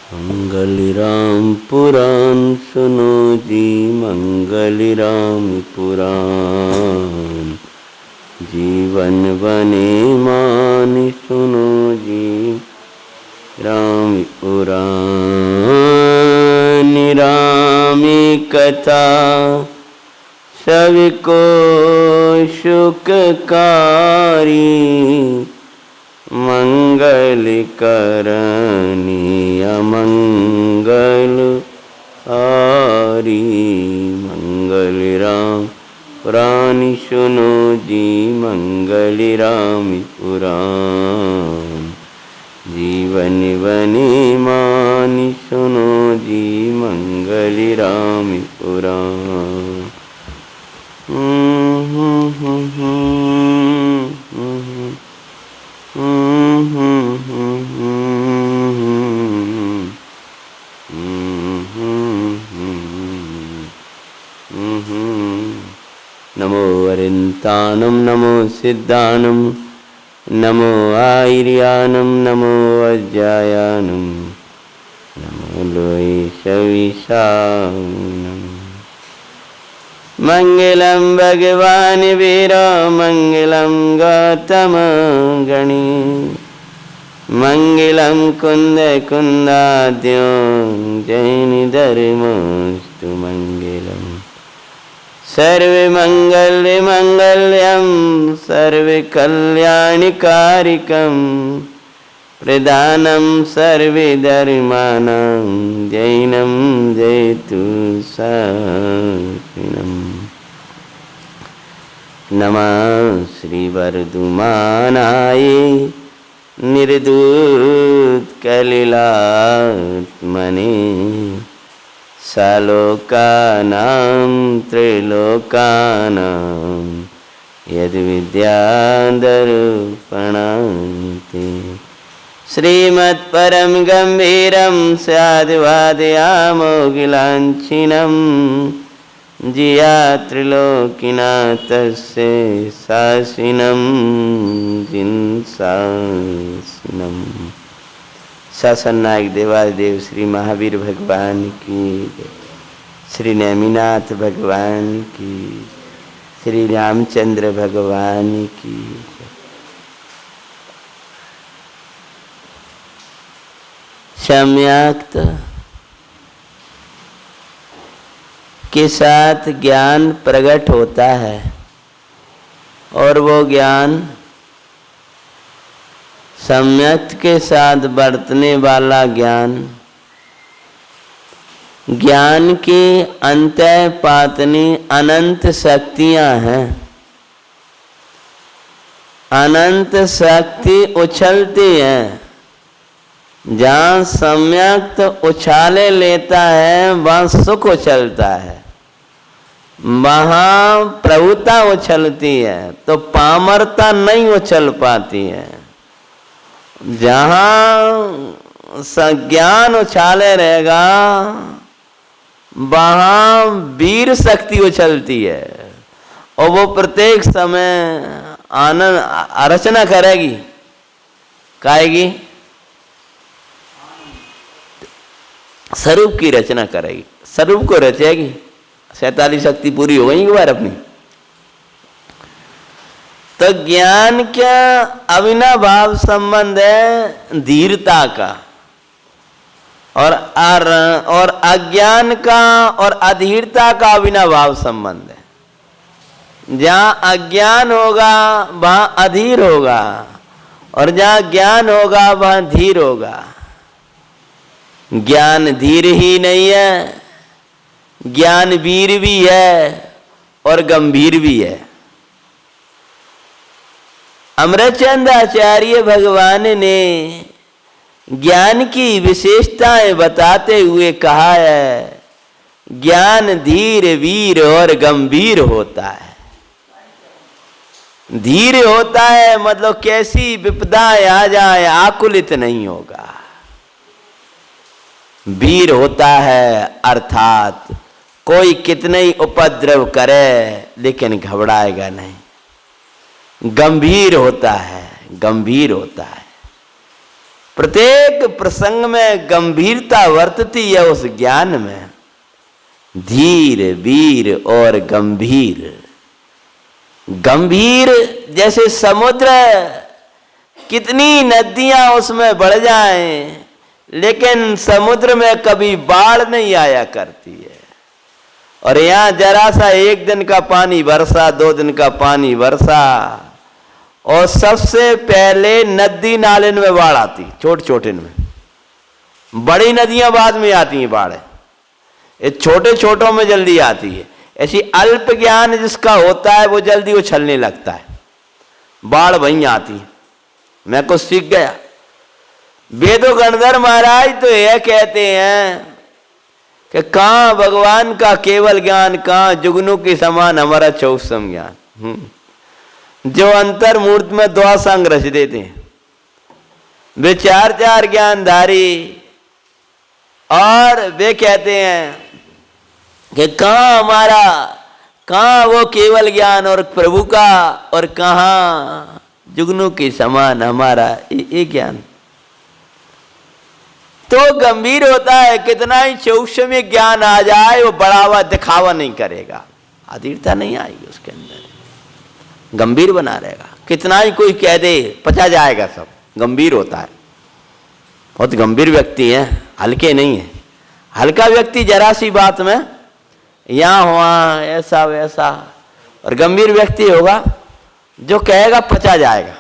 मंगल राम पुराण सुनो जी, मंगल राम पुराण। जीवन बने मान सुनो जी, राम पुराण। रामी कथा सबको सुखकारी, मंगल करनी अमंगल हारी। मंगल राम पुराण सुनो जी, मंगल राम पुराण। जीवन बने मान सुनो जी, मंगल राम पुराण। नमो वरिन्तानं नमो सिद्धानं, नमो आयर्यानं नमो वज्रायानं, नमो लोय सविशानं। मंगलं भगवान वीरो मंगलं गौतम गणी, मंगलं कुंद कुंदाद्यो जैन धर्मस्तु मंगलम्। सर्वे मंगल मंगल्यं सर्वे कल्याणकारिकं, प्रदानं सर्वे धर्माणां जैनं जयतु शासनम्। नमः श्री वर्धमानाय निर्दूत कलिलात्मने, सालोकानां त्रैलोकानां यद्विद्यादर्पणान्ते। श्रीमत्परम गंभीरं स्याद्वादयामोगिलाञ्छिनं, जिया त्रिलोकीनाथस्य शासिनं जिनशासिनम्। शासन नायक देवादेव श्री महावीर भगवान की, श्री नेमिनाथ भगवान की, श्री रामचंद्र भगवान की। सम्यक्त के साथ ज्ञान प्रकट होता है, और वो ज्ञान सम्यक्त के साथ बरतने वाला ज्ञान, ज्ञान की अंतःपातनी अनंत शक्तियां हैं। अनंत शक्ति उछलती है। जहाँ सम्यक्त उछाले लेता है वहाँ सुख उछलता है, वहाँ प्रभुता उछलती है, तो पामरता नहीं उछल पाती है। जहाँ ज्ञान उछाले रहेगा वहाँ वीर शक्ति उछलती है, और वो प्रत्येक समय आनंद रचना करेगी। काएगी? स्वरूप की रचना करेगी, स्वरूप को रचेगी। 47 शक्ति पूरी हो गई एक बार अपनी। तो ज्ञान क्या अविनाभाव संबंध है धीरता का, और अज्ञान का और अधीरता का अविनाभाव संबंध है। जहाँ अज्ञान होगा वहाँ अधीर होगा, और जहाँ ज्ञान होगा वहाँ धीर होगा। ज्ञान धीर ही नहीं है, ज्ञान वीर भी है और गंभीर भी है। अमरचंद आचार्य भगवान ने ज्ञान की विशेषताएं बताते हुए कहा है, ज्ञान धीर वीर और गंभीर होता है। धीर होता है मतलब कैसी विपदाएं आ जाए आकुलित नहीं होगा। वीर होता है अर्थात कोई कितने ही उपद्रव करे लेकिन घबराएगा नहीं। गंभीर होता है, गंभीर होता है। प्रत्येक प्रसंग में गंभीरता वर्तती है उस ज्ञान में। धीर वीर और गंभीर। गंभीर जैसे समुद्र, कितनी नदियां उसमें बढ़ जाएं, लेकिन समुद्र में कभी बाढ़ नहीं आया करती है। और यहाँ जरा सा एक दिन का पानी वर्षा, 2 दिन का पानी वर्षा, और सबसे पहले नदी नाले में बाढ़ आती, छोटे छोटे में। बड़ी नदियां बाद में आती हैं बाढ़, ये छोटे छोटों में जल्दी आती है। ऐसी अल्प ज्ञान जिसका होता है वो जल्दी उछलने लगता है, बाढ़ वहीं आती है। मैं कुछ सीख गया। वेदो गणधर महाराज तो यह कहते हैं कि कहाँ भगवान का केवल ज्ञान, कहाँ जुगनू के समान हमारा चौसम ज्ञान। जो अंतर मूर्त में द्वा संग रच देते हैं, वे 4 ज्ञानधारी, और वे कहते हैं कि कहाँ हमारा, कहाँ वो केवल ज्ञान और प्रभु का, और कहाँ जुगनू के समान हमारा ये ज्ञान। तो गंभीर होता है, कितना ही चौषम्य ज्ञान आ जाए वो बढ़ावा दिखावा नहीं करेगा, अधीरता नहीं आएगी उसके अंदर, गंभीर बना रहेगा। कितना ही कोई कह दे पचा जाएगा, सब गंभीर होता है। बहुत गंभीर व्यक्ति है, हल्के नहीं है। हल्का व्यक्ति जरा सी बात में यहाँ हुआ ऐसा वैसा, और गंभीर व्यक्ति होगा जो कहेगा पचा जाएगा,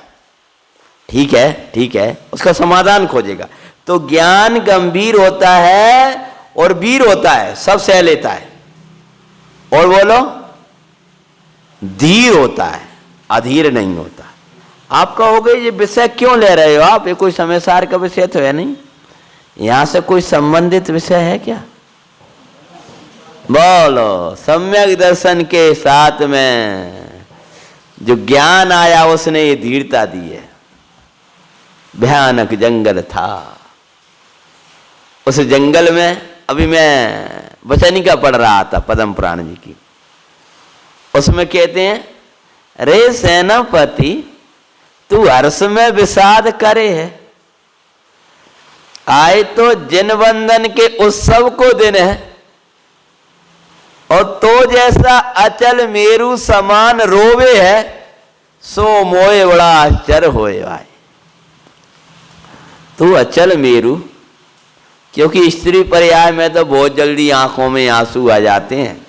ठीक है ठीक है, उसका समाधान खोजेगा। तो ज्ञान गंभीर होता है और वीर होता है, सब सह लेता है। और बोलो, धीर होता है, अधीर नहीं होता। आप कहोगे ये विषय क्यों ले रहे हो आप, ये कोई समय सार का विषय तो है नहीं, यहां से कोई संबंधित विषय है क्या? बोलो, सम्यक दर्शन के साथ में जो ज्ञान आया उसने ये धीरता दी है। भयानक जंगल था, उस जंगल में अभी मैं वचनिका पढ़ रहा था पद्म पुराण जी की, उसमें कहते हैं, रे सेनापति तू हर्ष में विषाद करे है, आए तो जिन बंधन के उत्सव को दिन है, और तो जैसा अचल मेरु समान रोवे है, सो मोए बड़ा आश्चर्य होए भाई। तू अचल मेरु, क्योंकि स्त्री पर्याय में तो बहुत जल्दी आंखों में आंसू आ जाते हैं,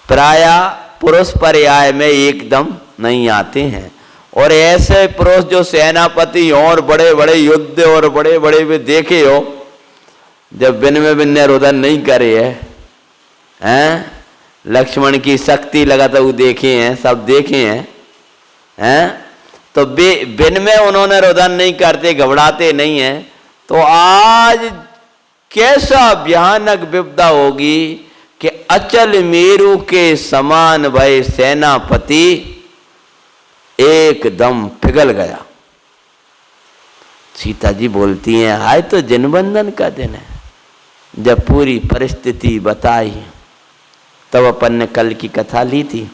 प्रायः पुरुष पर्याय में एकदम नहीं आते हैं। और ऐसे पुरुष जो सेनापति हों और बड़े बड़े युद्ध और बड़े बड़े भी देखे हो, जब बिन में बिन्ने रुदन नहीं करे हैं, लक्ष्मण की शक्ति लगातार वो देखे हैं, सब देखे हैं, तो बिन में उन्होंने रुदन नहीं करते, घबराते नहीं हैं। तो आज कैसा भयानक विपदा होगी कि अचल मेरु के समान भय सेनापति एकदम पिघल गया। सीता जी बोलती हैं, हाय तो जनबंधन का दिन है। जब पूरी परिस्थिति बताई, तब अपन ने कल की कथा ली थी,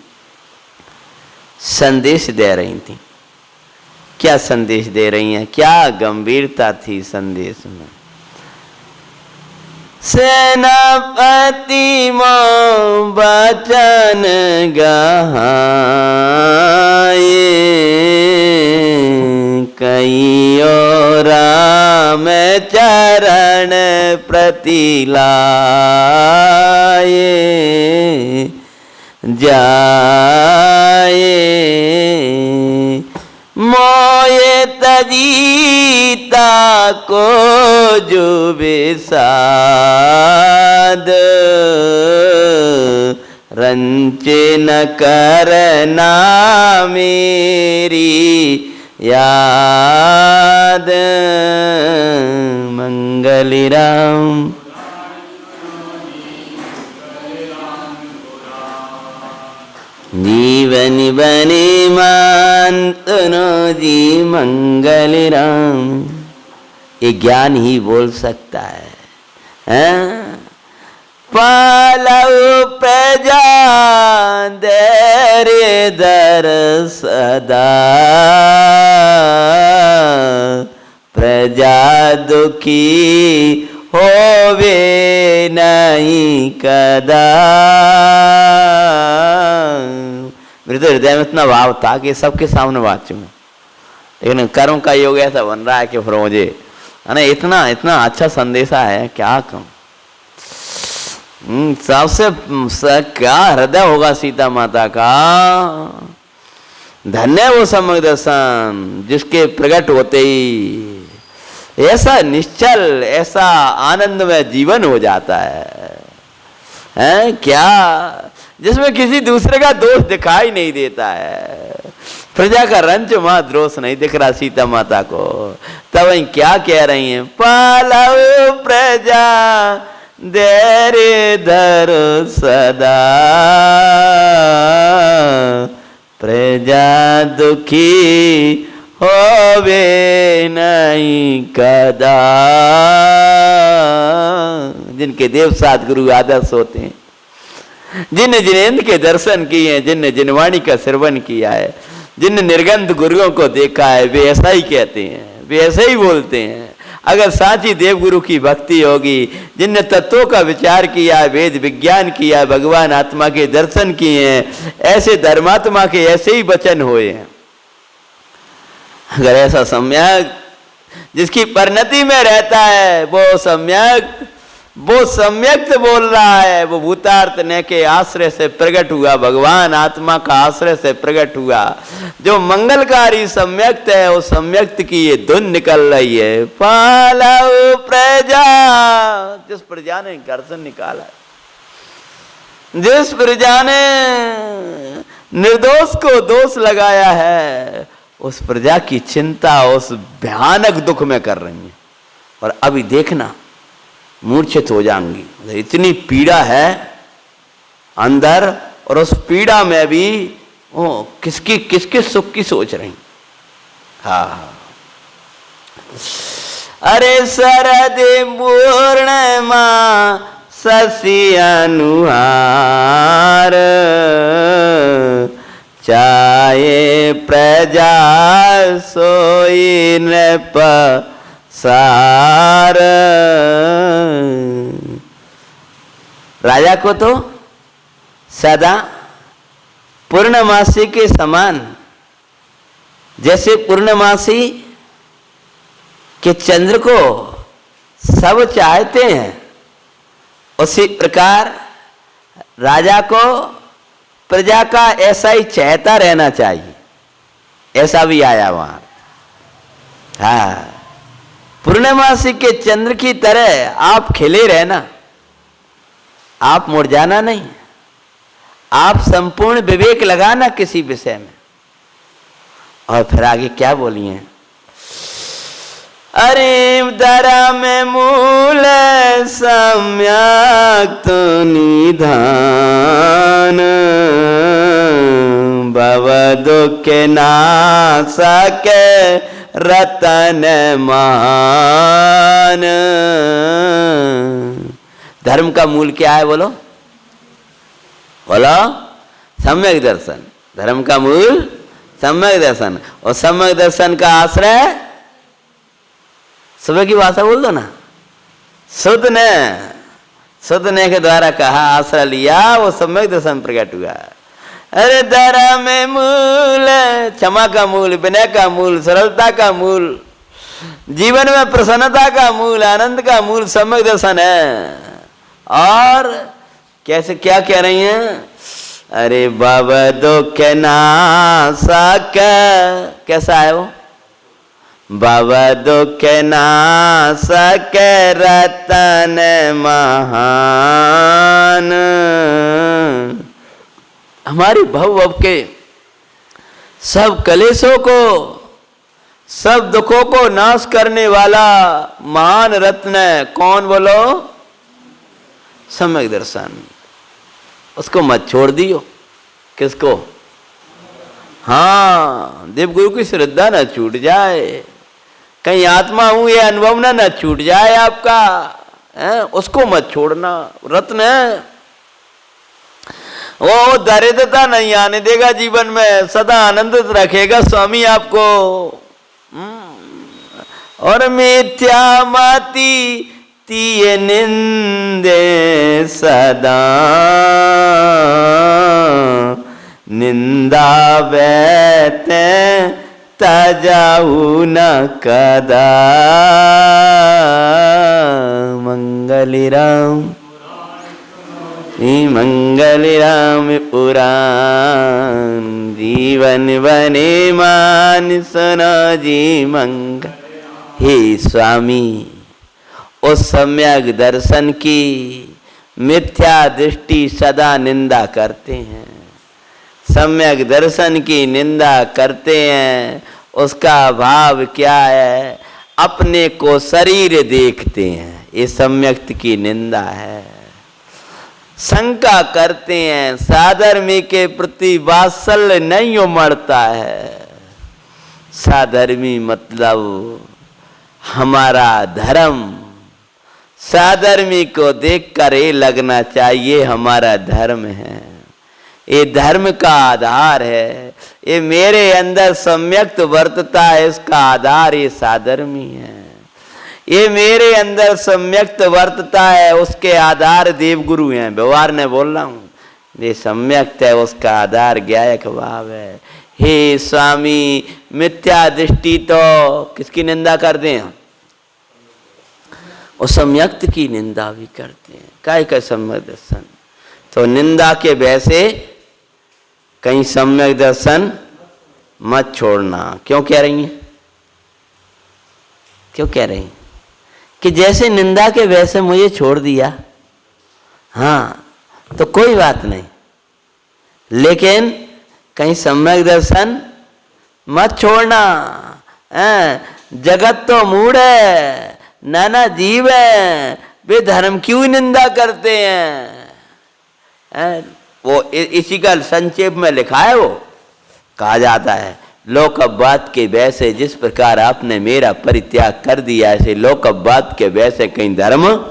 संदेश दे रही थी। क्या संदेश दे रही हैं, क्या गंभीरता थी संदेश में। सेनापति मां बचन गहाए, कईयो राम चरण प्रतिलाए, जाए मोये तजीता को जो बेसाद, रंचे न करना मेरी याद। मंगल राम जीवन बने मान तनो जी मंगल राम। ये ज्ञान ही बोल सकता है, पालव प्रजा देरे दर सदा, प्रजा दुखी होवे नहीं कदा। मेरे तो हृदय में इतना भाव था कि सबके सामने बात चूँ, लेकिन कर्म का योग ऐसा बन रहा है कि फिर मुझे है ना इतना इतना अच्छा संदेशा है, क्या कहूँ। सबसे क्या हृदय होगा सीता माता का। धन्य वो सम्यक दर्शन जिसके प्रकट होते ही ऐसा निश्चल, ऐसा आनंदमय जीवन हो जाता है क्या, जिसमें किसी दूसरे का दोष दिखाई नहीं देता है। प्रजा का रंच मां दोष नहीं दिख रहा सीता माता को। तब वही क्या कह रही हैं, पालव प्रजा धैर्य धरो सदा, प्रजा दुखी होवे नहीं कदा। जिनके देव सात गुरु आदर्श होते हैं, जिन जिनेन्द्र के दर्शन किए हैं, जिन जिनवाणी का श्रवण किया है, जिन निर्गंध गुरुओं को देखा है, वे ऐसा ही कहते हैं, वे ऐसे ही बोलते हैं। अगर साची देव गुरु की भक्ति होगी, जिनने तत्वों का विचार किया है, वेद विज्ञान किया है, भगवान आत्मा के दर्शन किए हैं, ऐसे धर्मात्मा के ऐसे ही वचन हुए हैं। अगर ऐसा सम्यक जिसकी परिणति में रहता है, वो सम्यक बोल रहा है, वो भूतार्थ ने के आश्रय से प्रकट हुआ, भगवान आत्मा का आश्रय से प्रकट हुआ। जो मंगलकारी सम्यक्त है, वो सम्यक्त की ये धुन निकल रही है, पालव प्रजा। जिस प्रजा ने गर्जन निकाला, जिस प्रजा ने निर्दोष को दोष लगाया है, उस प्रजा की चिंता उस भयानक दुख में कर रही है। और अभी देखना मूर्छित हो जाएंगी, इतनी पीड़ा है अंदर, और उस पीड़ा में भी वो किसके सुख की सोच रही। हाँ, अरे शरद पूर्णिमा शशि अनुहार, चाहे प्रजा सोई नृप सार। राजा को तो सदा पूर्णमासी के समान, जैसे पूर्णमासी के चंद्र को सब चाहते हैं, उसी प्रकार राजा को प्रजा का ऐसा ही चाहता रहना चाहिए। ऐसा भी आया वहां। हाँ, पूर्णमासी के चंद्र की तरह आप खिले रहना, आप मुरझाना नहीं, आप संपूर्ण विवेक लगाना किसी विषय में। और फिर आगे क्या बोली हैं, अरे दरा में मूल सम्यक तो निधान, भव दुख नाशक रतन मान। धर्म का मूल क्या है बोलो, बोलो सम्यक दर्शन। धर्म का मूल सम्यक दर्शन, और सम्यक दर्शन का आश्रय, सुबह की भाषा बोल दो ना, शुद्ध ने के द्वारा कहा आश्रय लिया, वो सम्यक दर्शन प्रकट हुआ। अरे दरा में मूल, क्षमा का मूल, विनय का मूल, सरलता का मूल, जीवन में प्रसन्नता का मूल, आनंद का मूल सम्यक दर्शन है। और कैसे क्या कह रही हैं, अरे भव दुख नाशक, कैसा है वो, भव दुख नाशक रतन महान। हमारी भव के सब कलेशों को, सब दुखों को नाश करने वाला महान रत्न है। कौन बोलो, सम्यक दर्शन। उसको मत छोड़ दियो। किसको, हाँ, देवगुरु की श्रद्धा न छूट जाए, कहीं आत्मा हूं ये अनुभव न छूट जाए आपका, है? उसको मत छोड़ना, रत्न है वो, दरिद्रता नहीं आने देगा जीवन में, सदा आनंदित रखेगा स्वामी आपको। और मिथ्या मति तिय निंदे सदा, निंदा बैते तजाऊ न कदा। मंगल राम मंगल राम पुराण, जीवन बने मान सुनो जी मंगल। हे स्वामी, उस सम्यक दर्शन की मिथ्या दृष्टि सदा निंदा करते हैं, सम्यक दर्शन की निंदा करते हैं। उसका भाव क्या है? अपने को शरीर देखते हैं, ये सम्यक की निंदा है। शंका करते हैं, साधर्मी के प्रति वात्सल्य नहीं उमड़ता है। साधर्मी मतलब हमारा धर्म, साधर्मी को देखकर ये लगना चाहिए हमारा धर्म है, ये धर्म का आधार है, ये मेरे अंदर सम्यक्त वर्तता है, इसका आधार ये साधर्मी है। ये मेरे अंदर सम्यक्त वर्तता है, उसके आधार देवगुरु हैं। व्यवहार ने बोल रहा हूँ, ये सम्यक्त है, उसका आधार ज्ञायक भाव है। हे स्वामी, मिथ्या दृष्टि तो किसकी निंदा करते हैं? और सम्यक्त की निंदा भी करते हैं। काय का सम्यक दर्शन? तो निंदा के भय से कहीं सम्यक दर्शन मत छोड़ना। क्यों कह रही हैं? क्यों कह रही हैं? कि जैसे निंदा के भय से मुझे छोड़ दिया, हाँ तो कोई बात नहीं, लेकिन कहीं सम्यक दर्शन मत छोड़ना। जगत तो मूढ़ है, नाना जीव है, वे धर्म क्यों निंदा करते हैं? वो इसी का संक्षेप में लिखा है। वो कहा जाता है, लोक अपवाद के भय से जिस प्रकार आपने मेरा परित्याग कर दिया, ऐसे लोक अपवाद के भय से कहीं धर्म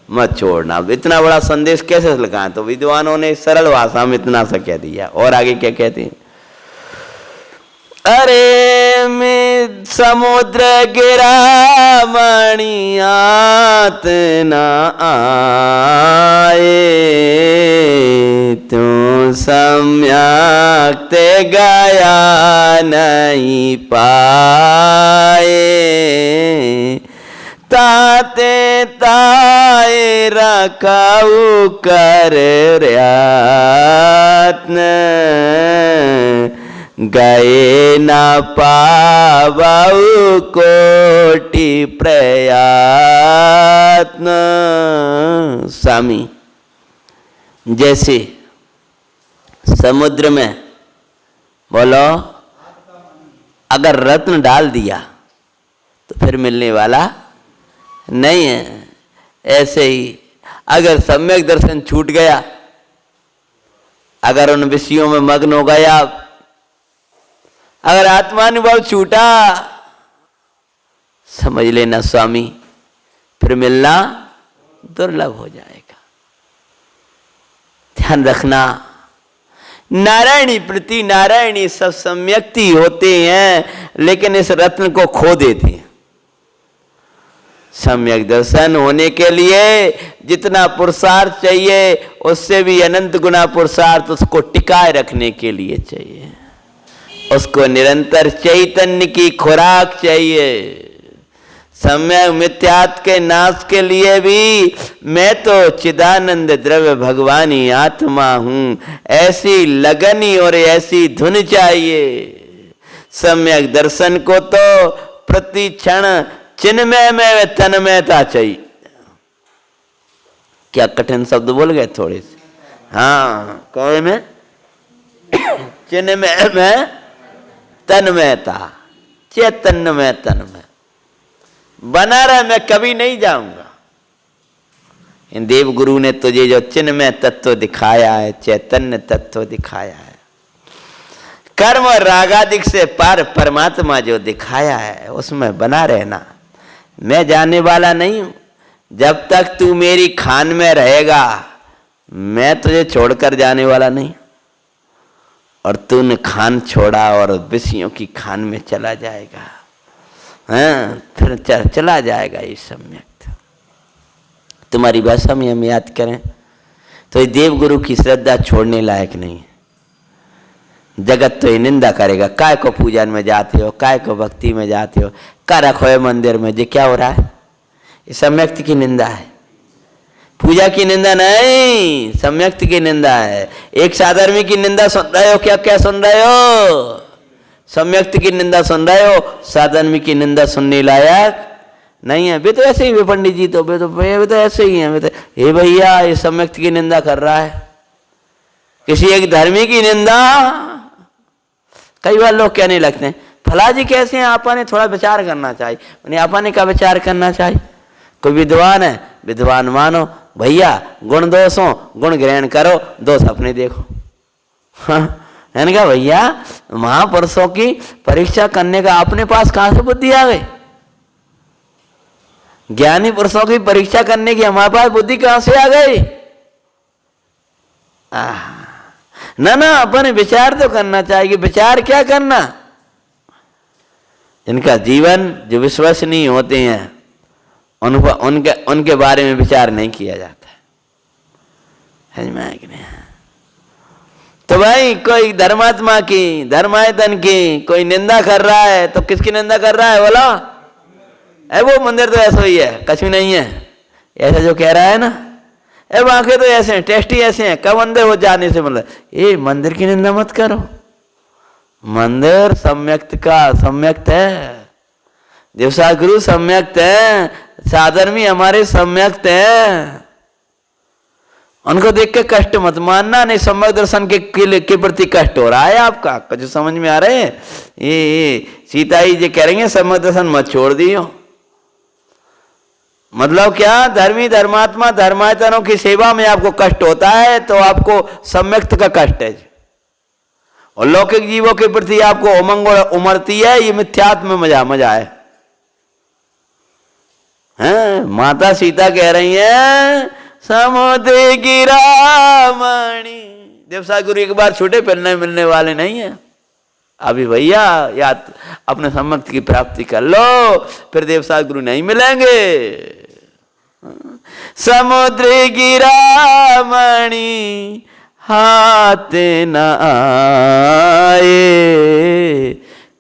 मत छोड़ना। इतना बड़ा संदेश कैसे लिखा है? तो विद्वानों ने सरल भाषा में इतना सा कह दिया। और आगे क्या कहते हैं? अरे मैं समुद्र गिरा मणियात न आए, तू सम्यक गया नहीं पाए, ताते ताए रखाऊ कर रत्न, गए न पावऊ कोटि प्रयत्न। स्वामी, जैसे समुद्र में बोलो अगर रत्न डाल दिया तो फिर मिलने वाला नहीं है, ऐसे ही अगर सम्यक दर्शन छूट गया, अगर उन विषयों में मग्न हो गया, अगर आत्मानुभव छूटा, समझ लेना स्वामी फिर मिलना दुर्लभ हो जाएगा। ध्यान रखना, नारायणी प्रति नारायणी सब सम्यक्ति होते हैं, लेकिन इस रत्न को खो देते हैं। सम्यक दर्शन होने के लिए जितना पुरुषार्थ चाहिए, उससे भी अनंत गुना पुरुषार्थ उसको टिकाए रखने के लिए चाहिए। उसको निरंतर चैतन्य की खुराक चाहिए। सम्यक मिथ्यात्व के नाश के लिए भी मैं तो चिदानंद द्रव्य भगवानी आत्मा हूं, ऐसी लगनी और ऐसी धुन चाहिए। सम्यक दर्शन को तो प्रति क्षण चिन्मय में तन्मयता चाहिए। क्या कठिन शब्द बोल गए थोड़े से? हाँ, कौन में? चिन्मय में तन्मयता, चैतन्य में तन्मय बना रहा। मैं कभी नहीं जाऊंगा। इन देव गुरु ने तुझे जो चिन्मय तत्व दिखाया है, चैतन्य तत्व दिखाया है, कर्म और रागादिक से पार परमात्मा जो दिखाया है, उसमें बना रहना। मैं जाने वाला नहीं हूं। जब तक तू मेरी खान में रहेगा, मैं तुझे छोड़कर जाने वाला नहीं। और तूने खान छोड़ा और विषयों की खान में चला जाएगा, हाँ, फिर फिर चला जाएगा ये सम्यक। तुम्हारी भाषा में हम याद करें तो ये देवगुरु की श्रद्धा छोड़ने लायक नहीं है। जगत तो ये निंदा करेगा, काय को पूजन में जाते हो, काय को भक्ति में जाते हो, का रखो है मंदिर में, ये क्या हो रहा है? ये सम्यक्त की निंदा है, पूजा की निंदा नहीं, सम्यक्त की निंदा है। एक साधर्मी की निंदा सुन रहे हो, क्या क्या सुन रहे हो? सम्यक्त की निंदा सुन रहे हो, साधर्मी की निंदा सुनने लायक नहीं है। वे तो ऐसे ही, वे पंडित जी तो वे तो ऐसे ही हैं। वे तो हे भैया ये सम्यक्त की निंदा कर रहा है, किसी एक धर्मी की निंदा। कई बार लोग कहने लगते हैं फला जी कैसे हैं, आपा ने थोड़ा विचार करना चाहिए। आपा ने क्या विचार करना चाहिए? कोई विद्वान है, विद्वान मानो भैया, गुण दोष हो गुण ग्रहण करो, दोष अपने देखो। मैंने कहा भैया महापुरुषों की परीक्षा करने का अपने पास कहां से बुद्धि आ गई? ज्ञानी पुरुषों की परीक्षा करने की हमारे पास बुद्धि कहां से आ गई? ना अपन विचार तो करना चाहिए। विचार क्या करना? इनका जीवन जो विश्वसनीय होते हैं उनके बारे में विचार नहीं किया जाता है में कि नहीं? तो भाई कोई धर्मात्मा की, धर्मायतन की कोई निंदा कर रहा है तो किसकी निंदा कर रहा है बोलो? वो मंदिर तो ऐसा ही है, कछु नहीं है, ऐसा जो कह रहा है ना, वाकई तो ऐसे हैं, टेस्टी ऐसे हैं, कब मंदिर हो जाने से मतलब ये मंदिर की निंदा मत करो। मंदिर सम्यक्त का सम्यक्त है, दिवसा गुरु सम्यक्त है, साधर्मी हमारे सम्यक्त है। उनको देख के कष्ट मत मानना, नहीं सम्यक दर्शन के प्रति कष्ट हो रहा है आपका, कुछ समझ में आ रहे हैं? ये सीता जी कह रही है सम्यक दर्शन मत छोड़ दियो। मतलब क्या? धर्मी धर्मात्मा धर्मायतनों की सेवा में आपको कष्ट होता है तो आपको सम्यक्त का कष्ट है, और लौकिक जीवों के प्रति आपको उमंग उमड़ती है, ये मिथ्यात्म में मजा है। माता सीता कह रही है समुद्र गिरामणि, देवसा गुरु एक बार छूटे फिरने मिलने वाले नहीं है। अभी भैया या अपने सम्यक्त की प्राप्ति कर लो, फिर देवसा गुरु नहीं मिलेंगे। समुद्र गिरामणि हाथ न आए,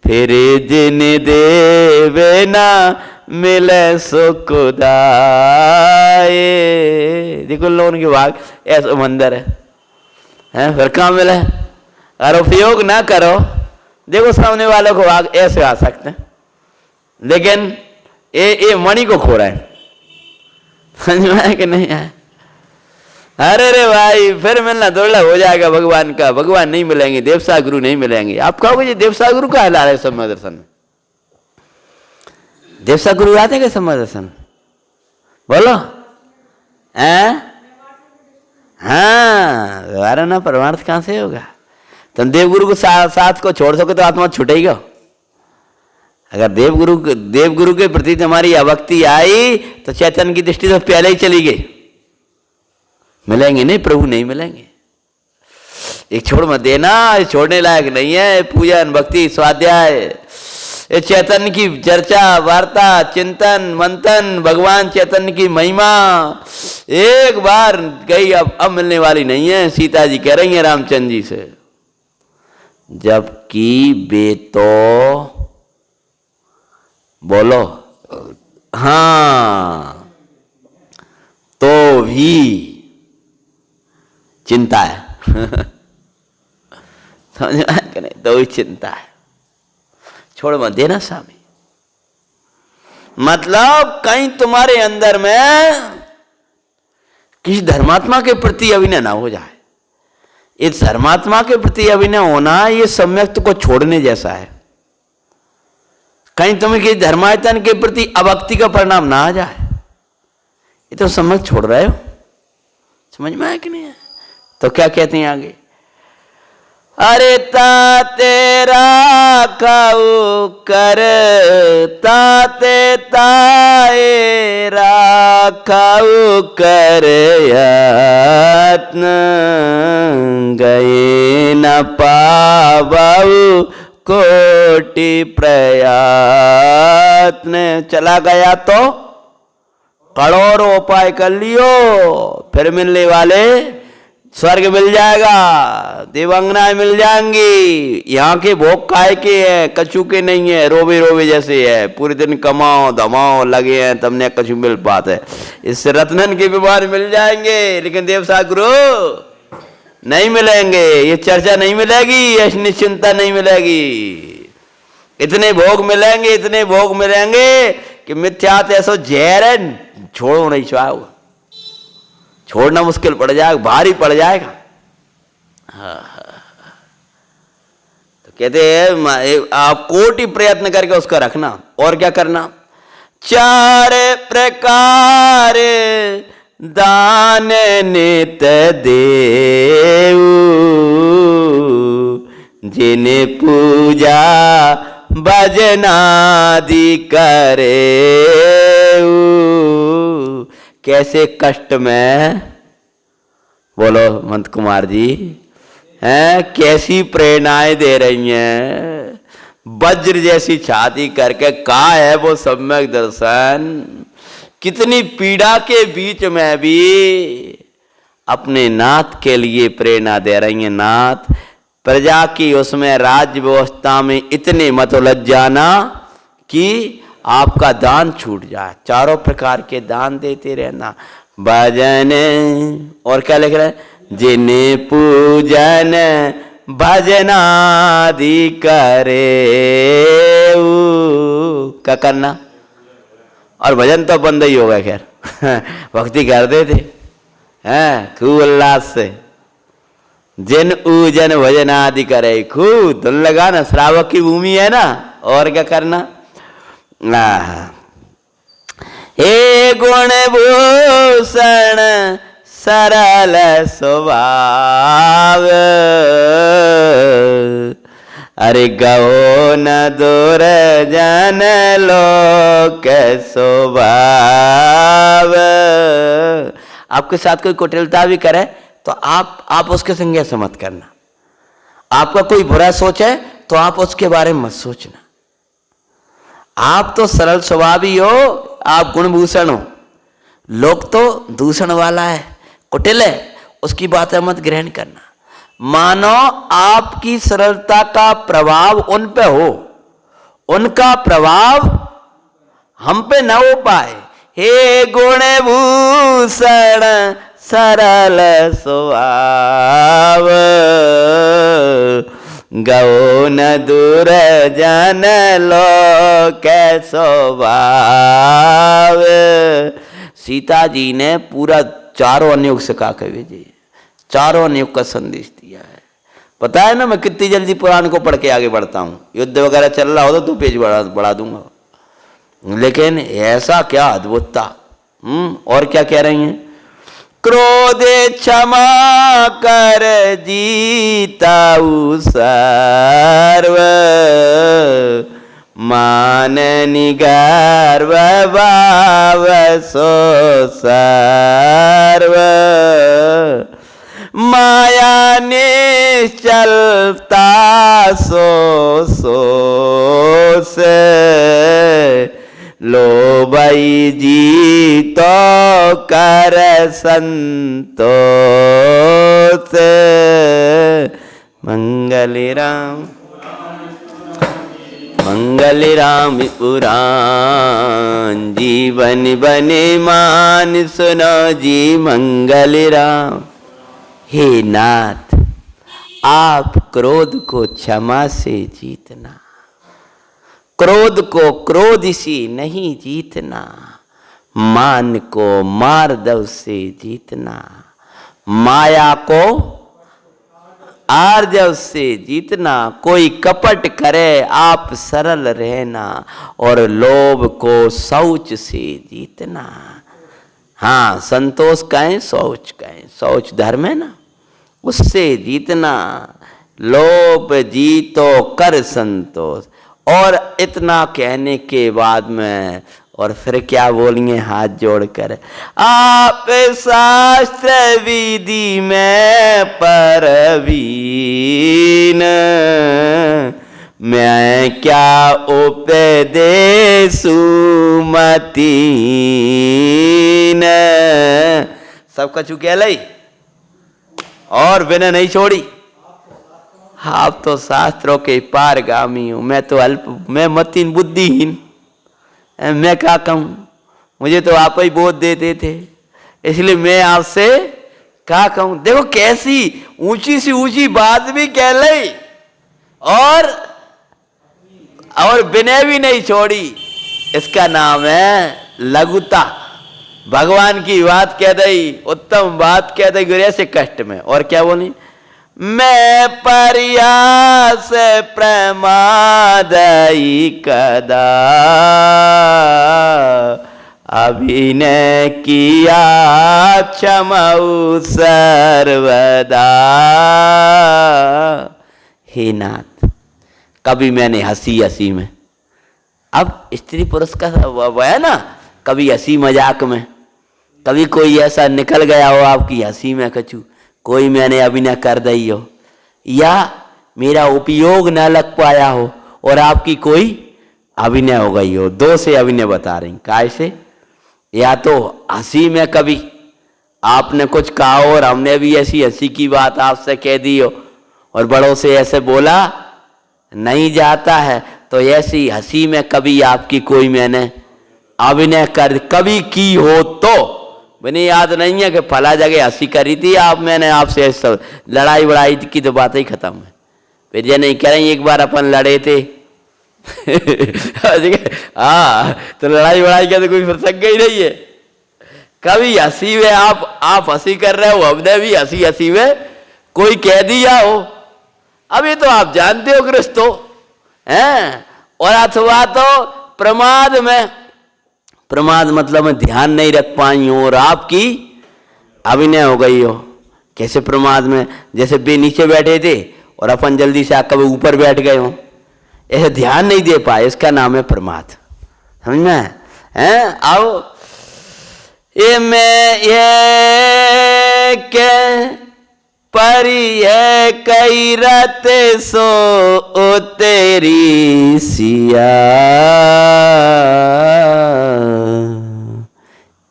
फिर जिन देवे ना मिले सुखदाए। देखो लोगों की वाक ऐसा मंदिर है, फिर कहाँ मिले? अगर उपयोग ना करो, देखो सामने वालों को वाक ऐसे आ सकते हैं, लेकिन ये मणि को खो रहा है। समझ में आया कि नहीं आया? अरे रे भाई फिर मिलना दुर्लभ हो जाएगा भगवान का, भगवान नहीं मिलेंगे, देवसा गुरु नहीं मिलेंगे। आप कहोगे जी देवसा गुरु का हिला रहे सम्यक दर्शन में? देवसा गुरु आते हैं क्या सम्यक दर्शन? बोलो हाँ, व्यवहार ना परमार्थ कहां से होगा? तुम देवगुरु को साथ को छोड़ सको तो आत्मा छूटेगा। अगर देवगुरु के प्रति तुम्हारी अभक्ति आई तो चैतन्य की दृष्टि तो पहले ही चली गई। मिलेंगे नहीं, प्रभु नहीं मिलेंगे। एक छोड़ मत देना, ये छोड़ने लायक नहीं है। पूजन भक्ति स्वाध्याय, ये चैतन्य की चर्चा वार्ता चिंतन मंथन, भगवान चैतन्य की महिमा एक बार गई, अब मिलने वाली नहीं है। सीता जी कह रही है रामचंद्र जी से, जबकि वे तो बोलो हाँ तो भी चिंता है। समझ में आया कि नहीं? तो भी चिंता है, छोड़ मत देना स्वामी। मतलब कहीं तुम्हारे अंदर में किसी धर्मात्मा के प्रति अभिनय ना हो जाए। इस धर्मात्मा के प्रति अभिनय होना ये सम्यक्त को छोड़ने जैसा है। कहीं तुम्हें किसी धर्मायतन के प्रति अभक्ति का परिणाम ना आ जाए, ये तो सम्यक्त छोड़ रहे हो। समझ में आया कि नहीं? तो क्या कहते हैं आगे? अरे तेरा काऊ कर ताते ताएरा काऊ कर यत्न गए न पावाऊ कोटि प्रयत्न, चला गया तो करोड़ों उपाय कर लियो, फिर मिलने वाले स्वर्ग मिल जाएगा, देवांगनाएं मिल जाएंगी। यहाँ के भोग काय के हैं, कछु के नहीं है, रोबे रोबे जैसे है, पूरे दिन कमाओ धमाओ लगे हैं, तुमने कछु मिल पाते। इससे रत्नन के बीमार मिल जाएंगे, लेकिन देव सागुरु नहीं मिलेंगे, ये चर्चा नहीं मिलेगी, ऐसी निश्चिंता नहीं मिलेगी। इतने भोग मिलेंगे, इतने भोग मिलेंगे कि मिथ्यात ऐसा जहर है, छोड़ो नहीं चाहोगे, छोड़ना मुश्किल पड़ जाएगा, भारी पड़ जाएगा। तो कहते हैं आप कोटि प्रयत्न करके उसका रखना। और क्या करना? 4 प्रकार दान नित देऊ, जिन्हें पूजा भजनादि करे। कैसे कष्ट में, बोलो मंत कुमार जी, हैं कैसी प्रेरणाएं दे रही हैं, वज्र जैसी छाती करके का है वो सम्यक दर्शन। कितनी पीड़ा के बीच में भी अपने नाथ के लिए प्रेरणा दे रही हैं। नाथ प्रजा की उसमें राज्य व्यवस्था में इतने मत उलझ जाना कि आपका दान छूट जाए। 4 प्रकार के दान देते रहना। भजन, और क्या लिख रहे हैं? जिन्हें पूजन भजनादि करे, क्या करना? और भजन तो बंद ही हो गया, खैर भक्ति करते थे हैं खूब उल्लास से। जिन पूजन भजन आदि करे, खूब धुन लगाना, श्रावक की भूमि है ना। और क्या करना? हे गुण भूषण सरल स्वभाव, अरे गो न दूर जन लोक स्वभाव। आपके साथ कोई कुटिलता भी करे तो आप उसके संज्ञा से मत करना। आपका कोई बुरा सोच है तो आप उसके बारे में मत सोचना। आप तो सरल स्वभावी हो, आप गुणभूषण हो। लोग तो दूषण वाला है, कुटिल है, उसकी बातें मत ग्रहण करना। मानो आपकी सरलता का प्रभाव उन पे हो, उनका प्रभाव हम पे न हो पाए। हे गुणभूषण सरल स्वभाव, गौ न दूर जन लोक स्वभाव। सीता जी ने पूरा 4 अनुयोग सिखा के भेजे, 4 अनुयोग का संदेश दिया है। पता है ना मैं कितनी जल्दी पुराण को पढ़ के आगे बढ़ता हूँ। युद्ध वगैरह चल रहा हो तो 2 पेज बढ़ा दूंगा, लेकिन ऐसा क्या अद्भुतता। और क्या कह रही हैं? क्रोधे क्षमा कर जीताऊ सर्व, मान निगर्व भाव सो सर्व, माया निश्चलता सो से, लोभई जीतो कर संतोष। मंगल राम पुराण, जीवन बने मान सुनो जी मंगल राम। हे नाथ, आप क्रोध को क्षमा से जीतना, क्रोध को क्रोध से नहीं जीतना, मान को मार्दव से जीतना, माया को आर्जव से जीतना। कोई कपट करे आप सरल रहना, और लोभ को शौच से जीतना। हाँ, संतोष कहें शौच कहें, शौच धर्म है ना, उससे जीतना। लोभ जीतो कर संतोष। और इतना कहने के बाद में और फिर क्या बोलिए हाथ जोड़कर? आप शास्त्र विधि में परवीन, मैं क्या उपदेशु मतीन। सब कछु कह लई और बिना नहीं छोड़ी। आप तो शास्त्रों के पारगामी हूं, मैं तो मैं मतीन बुद्धिहीन, मैं क्या कहूं। मुझे तो आप ही बोध देते थे, इसलिए मैं आपसे क्या कहूं। देखो कैसी ऊंची सी ऊंची बात भी कह ली और विनय भी नहीं छोड़ी। इसका नाम है लघुता। भगवान की बात कह दी, उत्तम बात कह दी गुरु से कष्ट में। और क्या बोली, मैं प्रयास प्रमादई कदा अभिनय किया क्षमऊ सर्वदा। हे नाथ, कभी मैंने हंसी में, अब स्त्री पुरुष का वो है ना, कभी हंसी मजाक में, कभी कोई ऐसा निकल गया हो आपकी हंसी में कछु, कोई मैंने अभिनय कर दी हो, या मेरा उपयोग न लग पाया हो और आपकी कोई अभिनय हो गई हो। दो से अभिनय बता रही, काय से, या तो हंसी में कभी आपने कुछ कहा और हमने भी ऐसी हंसी की बात आपसे कह दी हो और बड़ों से ऐसे बोला नहीं जाता है, तो ऐसी हंसी में कभी आपकी कोई मैंने अभिनय कर कभी की हो। तो मैंने याद नहीं है कि फला जगह हंसी करी थी आप, मैंने आपसे सब लड़ाई वड़ाई की तो बात ही खत्म है। फिर ये नहीं कह रही एक बार अपन लड़े थे हाँ, तो लड़ाई वड़ाई का तो कोई प्रसंग ही नहीं है। कभी हंसी में आप हंसी कर रहे हो, हमने भी हंसी में कोई कह दिया हो। अब ये तो आप जानते हो ग्रस्तो हैं। और अथवा तो प्रमाद में, प्रमाद मतलब मैं ध्यान नहीं रख पाई हूं और आपकी अभिनय हो गई हो। कैसे प्रमाद में, जैसे बे नीचे बैठे थे और अपन जल्दी से आकर ऊपर बैठ गए हो, ऐसे ध्यान नहीं दे पाए, इसका नाम है प्रमाद। समझ में है। आओ ये मैं ये के परी है कई रत सो ओ तेरी सिया,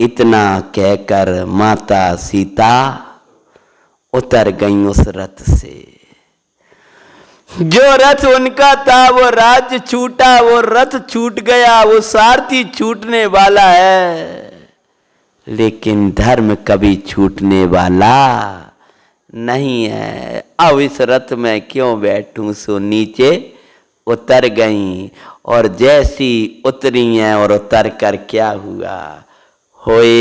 इतना कहकर माता सीता उतर गई उस रथ से। जो रथ उनका था वो राज्य छूटा, वो रथ छूट गया, वो सारथी छूटने वाला है, लेकिन धर्म कभी छूटने वाला नहीं है। अब इस रथ में क्यों बैठूं, सो नीचे उतर गई। और जैसी उतरी हैं और उतर कर क्या हुआ, होए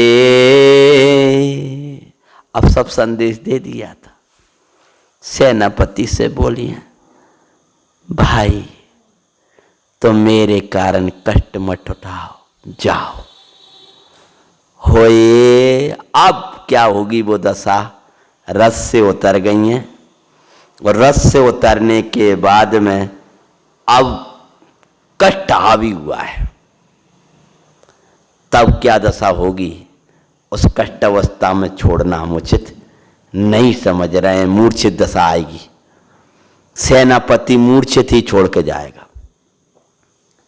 अब सब संदेश दे दिया था। सेनापति से बोली हैं, भाई तुम मेरे कारण कष्ट मत उठाओ, जाओ। होए अब क्या होगी वो दशा, रथ से उतर गई हैं और रथ से उतरने के बाद में अब कष्ट हावी हुआ है, तब क्या दशा होगी, उस कष्ट अवस्था में छोड़ना हम उचित नहीं समझ रहे हैं। मूर्छित दशा आएगी, सेनापति मूर्छित ही छोड़ के जाएगा।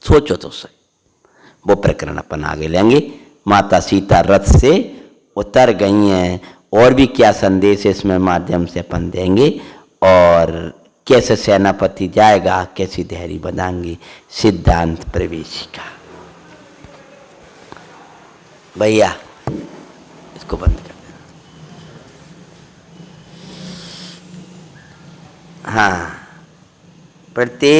सोचो तो सही। वो प्रकरण अपन आगे लेंगे। माता सीता रथ से उतर गई हैं और भी क्या संदेश इसमें माध्यम से अपन देंगे, और कैसे सेनापति जाएगा, कैसी धैर्य बंधाएंगे। सिद्धांत प्रवेशिका। भैया इसको बंद कर देना। हाँ, प्रत्येक